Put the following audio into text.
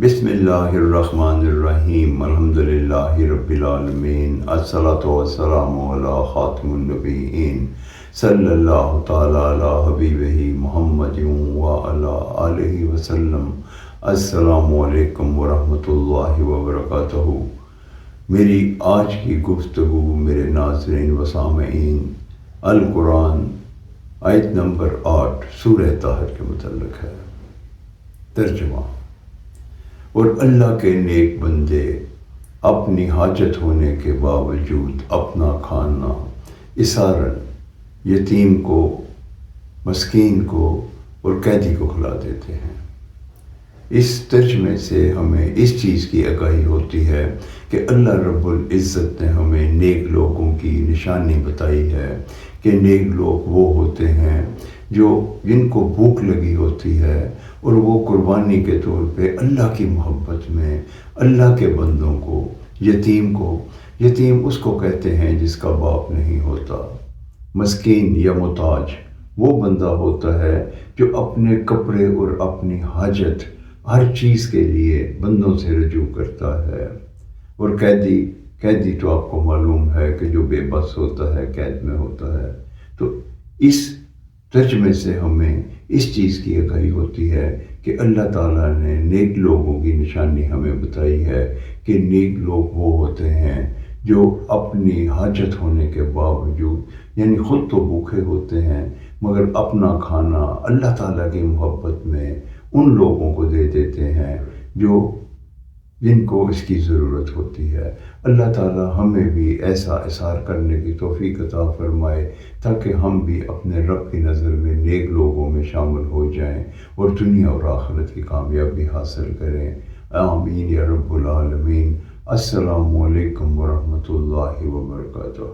بسم اللہ الرحمن الرحیم الحمدللہ رب العالمین الصلاۃ والسلام علی خاتم النبیین صلی اللہ تعالی علی حبیبہ محمد وعلی آلہ وسلم۔ السلام علیکم ورحمۃ اللہ وبرکاتہ۔ میری آج کی گفتگو میرے ناظرین و سامعین القرآن آیت نمبر 8 سورہ طاہر کے متعلق ہے۔ ترجمہ: اور اللہ کے نیک بندے اپنی حاجت ہونے کے باوجود اپنا کھانا اسارن یتیم کو، مسکین کو اور قیدی کو کھلا دیتے ہیں۔ اس ترجمے سے ہمیں اس چیز کی آگاہی ہوتی ہے کہ اللہ رب العزت نے ہمیں نیک لوگوں کی نشانی بتائی ہے کہ نیک لوگ وہ ہوتے ہیں جن کو بھوک لگی ہوتی ہے اور وہ قربانی کے طور پہ اللہ کی محبت میں اللہ کے بندوں کو، یتیم اس کو کہتے ہیں جس کا باپ نہیں ہوتا، مسکین یا محتاج وہ بندہ ہوتا ہے جو اپنے کپڑے اور اپنی حاجت ہر چیز کے لیے بندوں سے رجوع کرتا ہے، اور قیدی تو آپ کو معلوم ہے کہ جو بے بس ہوتا ہے، قید میں ہوتا ہے۔ تو اس ترجمے سے ہمیں اس چیز کی آگاہی ہوتی ہے کہ اللہ تعالیٰ نے نیک لوگوں کی نشانی ہمیں بتائی ہے کہ نیک لوگ وہ ہوتے ہیں جو اپنی حاجت ہونے کے باوجود، یعنی خود تو بھوکے ہوتے ہیں مگر اپنا کھانا اللہ تعالیٰ کی محبت میں ان لوگوں کو دے دیتے ہیں جن کو اس کی ضرورت ہوتی ہے۔ اللہ تعالیٰ ہمیں بھی ایسا اثار کرنے کی توفیق عطا فرمائے تاکہ ہم بھی اپنے رب کی نظر میں نیک لوگوں میں شامل ہو جائیں اور دنیا اور آخرت کی کامیابی حاصل کریں۔ آمین یا رب العالمین۔ السلام علیکم ورحمۃ اللہ وبرکاتہ۔